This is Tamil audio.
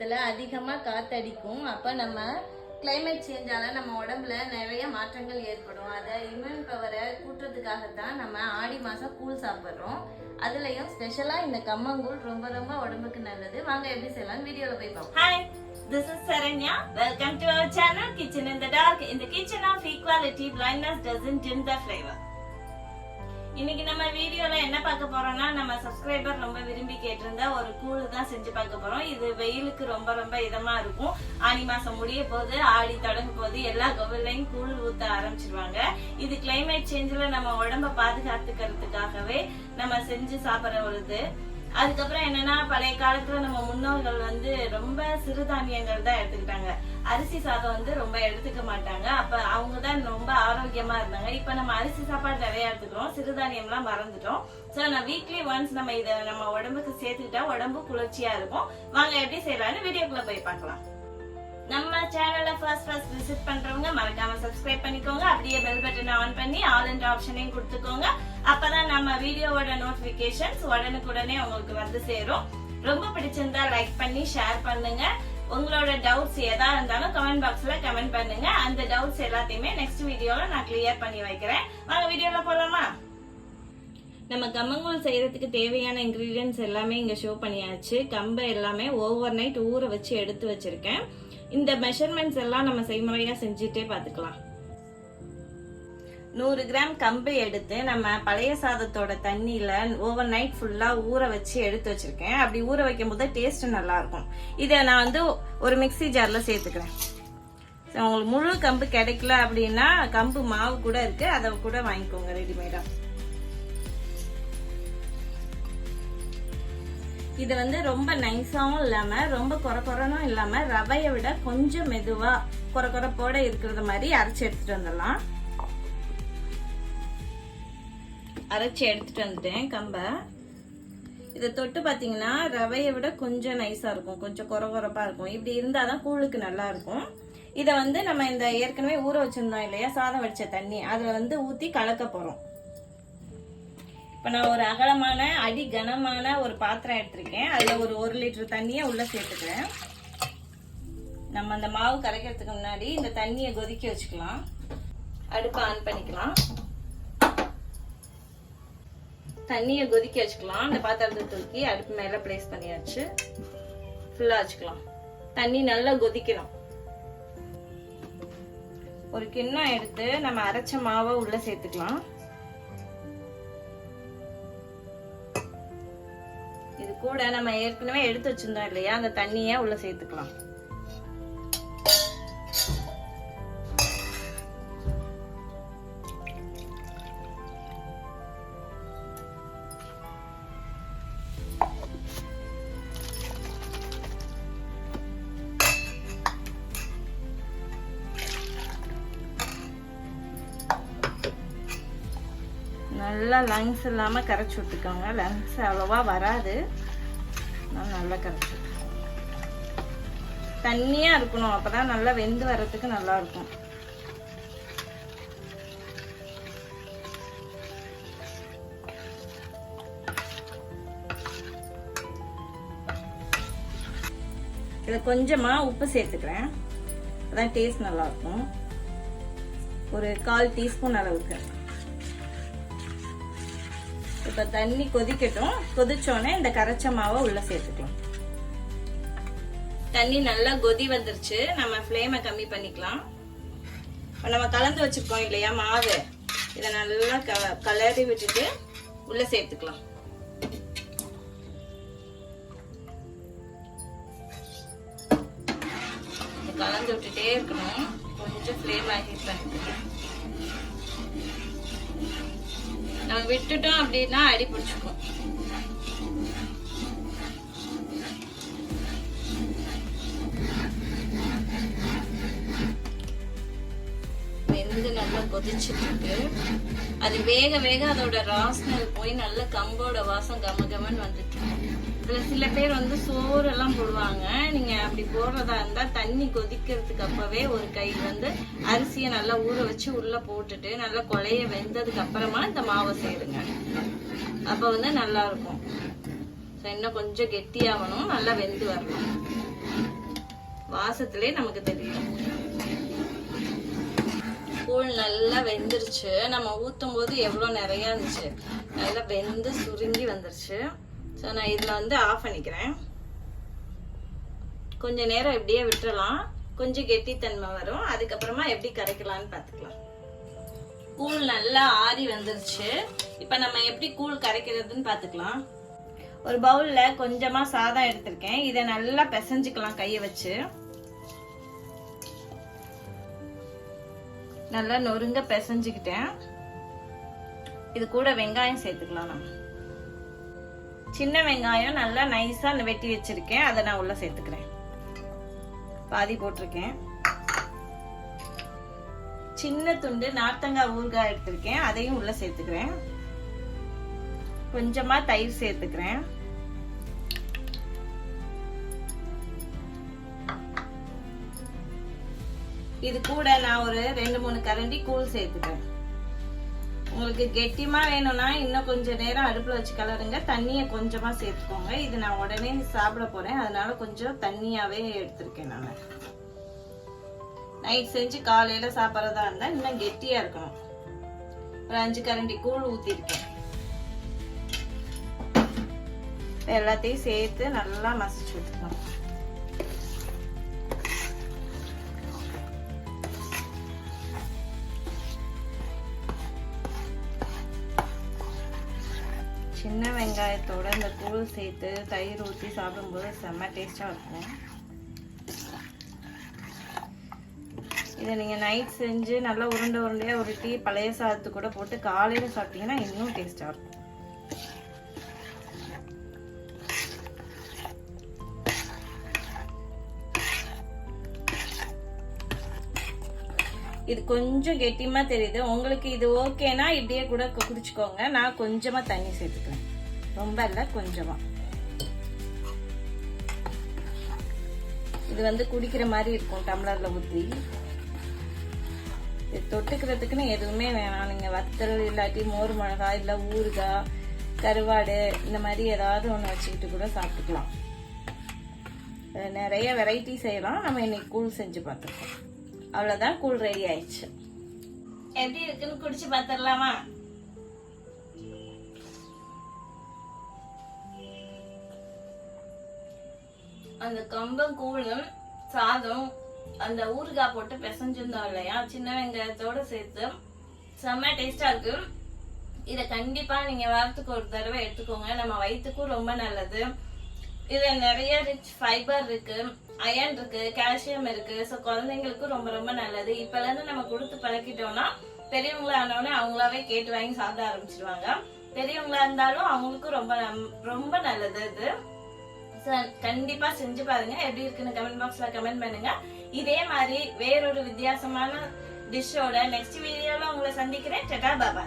நேரத்துல அதிகமா காத்தடிக்கும். அப்ப நம்ம கிளைமேட் சேஞ்சால நம்ம உடம்புல நிறைய மாற்றங்கள் ஏற்படும். அதை இம்யூன் பவரை கூட்டுறதுக்காகத்தான் நம்ம ஆடி மாசம் கூழ் சாப்பிட்றோம். அதுலயும் ஸ்பெஷலா இந்த கம்மங்கூழ் ரொம்ப ரொம்ப உடம்புக்கு நல்லது. வாங்க எப்படி செய்யலாம் வீடியோல போய் பார்ப்போம். Hi, this is Saranya. Welcome to our channel Kitchen in the Dark. In the kitchen of equality, blindness doesn't dim the flavor. இன்னைக்கு நம்ம வீடியோல என்ன பார்க்க போறோம்னா, நம்ம சப்ஸ்கிரைபர் ரொம்ப விரும்பி கேட்டிருந்த ஒரு கூழ் தான் செஞ்சு பார்க்க போறோம். இது வெயிலுக்கு ரொம்ப ரொம்ப இதமா இருக்கும். ஆடி மாசம் முடிய போது, ஆடி தொடங்கும் போது எல்லா கோவிலையும் கூழ் ஊத்த ஆரம்பிச்சிருவாங்க. இது கிளைமேட் சேஞ்சில நம்ம உடம்ப பாதுகாத்துக்கிறதுக்காகவே நம்ம செஞ்சு சாப்பிடுற பொழுது. அதுக்கப்புறம் என்னன்னா, பழைய காலத்துல நம்ம முன்னோர்கள் ரொம்ப சிறுதானியங்கள் தான் எடுத்துக்கிட்டாங்க. அரிசி சாதம் ரொம்ப எடுத்துக்க மாட்டாங்க. அப்ப அவங்கதான் ரொம்ப ஆரோக்கியமா இருந்தாங்க. இப்ப நம்ம அரிசி சாப்பாடு நிறைய எடுத்துக்கிறோம், சிறுதானியம் எல்லாம் மறந்துட்டோம். சோ நான் வீக்லி ஒன்ஸ் நம்ம இத நம்ம உடம்புக்கு சேர்த்துக்கிட்டா உடம்பு குளிர்ச்சியா இருக்கும். வாங்க எப்படி செய்யலாம்னு வீடியோக்குள்ள போய் பார்க்கலாம். நம்ம சேனலை ஃபர்ஸ்ட் விசிட் பண்றவங்க மறக்காம சப்ஸ்கிரைப் பண்ணிக்கோங்க. அப்படியே பெல் பட்டனை ஆன் பண்ணி ஆல் என்ற ஆப்ஷனையும் கொடுத்துக்கோங்க. அப்பதான் நம்ம வீடியோவோட நோட்டிபிகேஷன்ஸ் உடனுக்குடனே உங்களுக்கு சேரும். ரொம்ப பிடிச்சிருந்தா லைக் பண்ணி ஷேர் பண்ணுங்க. உங்களோட டவுட்ஸ் எதா இருந்தாலும் கமெண்ட் பாக்ஸ்ல கமெண்ட் பண்ணுங்க. அந்த டவுட்ஸ் எல்லாத்தையுமே நெக்ஸ்ட் வீடியோல நான் கிளியர் பண்ணி வைக்கிறேன். வாங்க வீடியோல போலாமா? நம்ம கம்மங்கூழ் செய்யறதுக்கு தேவையான இன்கிரீடியன்ஸ் எல்லாமே இங்க ஷோ பண்ணியாச்சு. கம்பை எல்லாமே ஓவர் நைட் ஊற வச்சு எடுத்து வச்சிருக்கேன். இந்த மெஷர்மெண்ட்ஸ் எல்லாம் நம்ம செய்முறையா செஞ்சுட்டே பாத்துக்கலாம். 100 கிராம் கம்பு எடுத்து நம்ம பழைய சாதத்தோட தண்ணியில ஓவர் நைட் ஃபுல்லா ஊற வச்சு எடுத்து வச்சிருக்கேன். அப்படி ஊற வைக்கும் போது டேஸ்ட் நல்லா இருக்கும். இதை நான் ஒரு மிக்ஸி ஜார்ல சேர்த்துக்கிறேன். உங்களுக்கு முழு கம்பு கிடைக்கல அப்படின்னா கம்பு மாவு கூட இருக்கு, அதை கூட வாங்கிக்கோங்க ரெடிமேடா. இது ரொம்ப நைஸாவும் இல்லாம ரொம்ப கொரகொரனும் இல்லாம ரவையை விட கொஞ்சம் மெதுவா கொரகொரப்போட இருக்கிறது மாதிரி அரைச்சு எடுத்துட்டு வந்துடலாம். அரைச்சி எடுத்துட்டு வந்துட்டேன் கம்ப. இதை தொட்டு பாத்தீங்கன்னா ரவையை விட கொஞ்சம் நைஸா இருக்கும், கொஞ்சம் கொரகொரப்பா இருக்கும். இப்படி இருந்தாதான் கூழுக்கு நல்லா இருக்கும். இதை நம்ம இந்த ஏற்கனவே ஊற வச்சிருந்தோம் இல்லையா சாதம் வடிச்ச தண்ணி, அதுல ஊத்தி கலக்க போறோம். இப்ப நான் ஒரு அகலமான அடி கனமான ஒரு பாத்திரம் எடுத்திருக்கேன். அதுல ஒரு 1 லிட்டர் தண்ணிய உள்ள சேர்த்துக்கிறேன். நம்ம அந்த மாவு கரைக்கிறதுக்கு முன்னாடி இந்த தண்ணியை கொதிக்க வச்சுக்கலாம். அடுப்பை ஆன் பண்ணிக்கலாம். தண்ணியை கொதிக்க வச்சுக்கலாம். அந்த பாத்திரத்தை தூக்கி அடுப்பு மேல பிளேஸ் பண்ணியாச்சு. ஃபுல்லா வச்சுக்கலாம். தண்ணி நல்லா கொதிக்கணும். ஒரு கிண்ணம் எடுத்து நம்ம அரைச்ச மாவை உள்ள சேர்த்துக்கலாம். இது கூட நம்ம ஏற்கனவே எடுத்து வச்சிருந்தோம் இல்லையா, அந்த தண்ணிய உள்ள சேர்த்துக்கலாம். நல்லா லங்ஸ் இல்லாம கரைச்சு விட்டுக்கோங்க. லங்ஸ் அவ்வளவா வராது, நல்லா கரைச்சு தண்ணியா இருக்கணும். அப்பதான் நல்லா வெந்து வர்றதுக்கு நல்லா இருக்கும். இதுல கொஞ்சமா உப்பு சேர்த்துக்கிறேன், அதான் டேஸ்ட் நல்லா இருக்கும். ஒரு 1/4 டீஸ்பூன் அளவுக்கு. இப்ப தண்ணி கொதிக்கட்டும். கொதிச்சோடனே இந்த கரைச்ச மாவை உள்ள சேர்த்துக்கலாம். தண்ணி நல்லா கொதி வந்துருச்சு. நம்ம ஃப்ளேமை கம்மி பண்ணிக்கலாம். நம்ம கலந்து வச்சிருக்கோம் இல்லையா மாவு, இதை நல்லா கலரி விட்டுட்டு உள்ள சேர்த்துக்கலாம். கலந்து விட்டுட்டே இருக்கணும். கொஞ்சம் ஃப்ளேம் ஹீட் பண்ணிக்கலாம். நம்ம விட்டுட்டோம் அப்படின்னா அடி பிடிச்சுக்கும். வெந்து நல்லா கொதிச்சுட்டு இருக்கு. அது வேக வேக அதோட ராஸ்னல் போய் நல்ல கம்போட வாசம் கமகமன்னு வந்துட்டு இருக்கும். இதுல சில பேர் சோறு எல்லாம் போடுவாங்க. நீங்க அப்படி போடுறதா இருந்தா தண்ணி கொதிக்கிறதுக்கு அப்பவே ஒரு கை அரிசியை நல்லா ஊற வச்சு உள்ள போட்டுட்டு நல்லா கொலைய வெந்ததுக்கு அப்புறமா இந்த மாவை சேருங்க. அப்ப நல்லா இருக்கும். இன்னும் கொஞ்சம் கெட்டியாகணும், நல்லா வெந்து வரணும். வாசத்திலே நமக்கு தெரியும். கூழ் நல்லா வெந்துருச்சு. நம்ம ஊற்றும் போது எவ்வளோ நிறையா இருந்துச்சு, நல்லா வெந்து சுருங்கி வந்துருச்சு. ஸோ நான் இதில் வந்து ஆஃப் பண்ணிக்கிறேன். கொஞ்ச நேரம் இப்படியே விட்டுறலாம், கொஞ்சம் கெட்டித்தன்மை வரும். அதுக்கப்புறமா எப்படி கரைக்கலான்னு பார்த்துக்கலாம். கூழ் நல்லா ஆறி வந்துருச்சு. இப்போ நம்ம எப்படி கூழ் கரைக்கிறதுன்னு பார்த்துக்கலாம். ஒரு பவுலில் கொஞ்சமாக சாதம் எடுத்திருக்கேன். இதை நல்லா பிசைஞ்சுக்கலாம் கையை வச்சு. நல்லா நொறுங்க பிசைஞ்சுக்கிட்டேன். இது கூட வெங்காயம் சேர்த்துக்கலாம். நம்ம சின்ன வெங்காயம் நல்லா நைஸா வெட்டி வச்சிருக்கேன், அதை நான் உள்ள சேர்த்துக்கிறேன். பாதி போட்டிருக்கேன். சின்ன துண்டு நார்த்தங்காய் ஊறுகாய் எடுத்திருக்கேன், அதையும் உள்ள சேர்த்துக்கிறேன். கொஞ்சமா தயிர் சேர்த்துக்கிறேன். இது கூட நான் ஒரு 2-3 கரண்டி கூழ் சேர்த்துக்கிறேன். உங்களுக்கு கெட்டிமா வேணும்னா இன்னும் கொஞ்சம் நேரம் அடுப்புல வச்சு கலருங்க. தண்ணியை கொஞ்சமா சேர்த்துக்கோங்க. இது நான் உடனே சாப்பிட போறேன், அதனால கொஞ்சம் தண்ணியாவே எடுத்திருக்கேன். நான் நைட் செஞ்சு காலையில சாப்பிட்றதா இருந்தா இன்னும் கெட்டியா இருக்கணும். ஒரு 5 கரண்டி கூழ் ஊத்திருக்கேன். எல்லாத்தையும் சேர்த்து நல்லா மசிச்சு விட்டுக்கணும். சின்ன வெங்காயத்தோட இந்த கூழ் சேர்த்து தயிர் ஊற்றி சாப்பிடும்போது செம்ம டேஸ்டாக இருக்கும். இதை நீங்கள் நைட் செஞ்சு நல்லா உருண்டை உருண்டையாக உருட்டி பழைய சாதத்து கூட போட்டு காலையில் சாப்பிட்டீங்கன்னா இன்னும் டேஸ்டாக இருக்கும். இது கொஞ்சம் கெட்டிமா தெரியுது. உங்களுக்கு இது ஓகேனா இப்படியே கூட குடிச்சுக்கோங்க. நான் கொஞ்சமா தண்ணி சேர்த்துக்கிறேன், ரொம்ப இல்ல, கொஞ்சமா. இது வந்து குடிக்கிற மாதிரி இருக்கும் டம்ளர்ல ஊற்றி. இது தொட்டுக்கிறதுக்குன்னு எதுவுமே வேணாம். நீங்க வத்தல் இல்லாட்டி மோர் மிளகாய் இல்ல ஊறுகாய் கருவாடு இந்த மாதிரி ஏதாவது ஒன்று வச்சுக்கிட்டு கூட சாப்பிட்டுக்கலாம். நிறைய வெரைட்டி செய்யலாம். நம்ம இன்னைக்கு கூழ் செஞ்சு பார்த்துருக்கோம். அவ்வளவுதான், கூழ் ரெடி ஆயிடுச்சு. எப்படி இருக்குன்னு குடிச்சு பார்த்துடலாமா? அந்த கம்பம் கூழும் சாதம் அந்த ஊறுகாய் போட்டு பிசைஞ்சிருந்தோம் இல்லையா, சின்ன வெங்காயத்தோட சேர்த்து செம்ம டேஸ்டா இருக்கு. இத கண்டிப்பா நீங்க வாரத்துக்கு ஒரு தடவை எடுத்துக்கோங்க. நம்ம வயிற்றுக்கும் ரொம்ப நல்லது. இதுல நிறைய ரிச் ஃபைபர் இருக்கு, அயன் இருக்கு, கால்சியம் இருக்கு. ஸோ குழந்தைங்களுக்கும் ரொம்ப ரொம்ப நல்லது. இப்பல இருந்து நம்ம கொடுத்து பழக்கிட்டோம்னா பெரியவங்களா ஆனோடனே அவங்களாவே கேட்டு வாங்கி சாப்பிட ஆரம்பிச்சிருவாங்க. பெரியவங்களா இருந்தாலும் அவங்களுக்கும் ரொம்ப ரொம்ப நல்லது இது. கண்டிப்பா செஞ்சு பாருங்க. எப்படி இருக்குன்னு கமெண்ட் பாக்ஸ்ல கமெண்ட் பண்ணுங்க. இதே மாதிரி வேறொரு வித்தியாசமான டிஷ்ஷோட நெக்ஸ்ட் வீடியோல உங்களை சந்திக்கிறேன். டடா பாபா.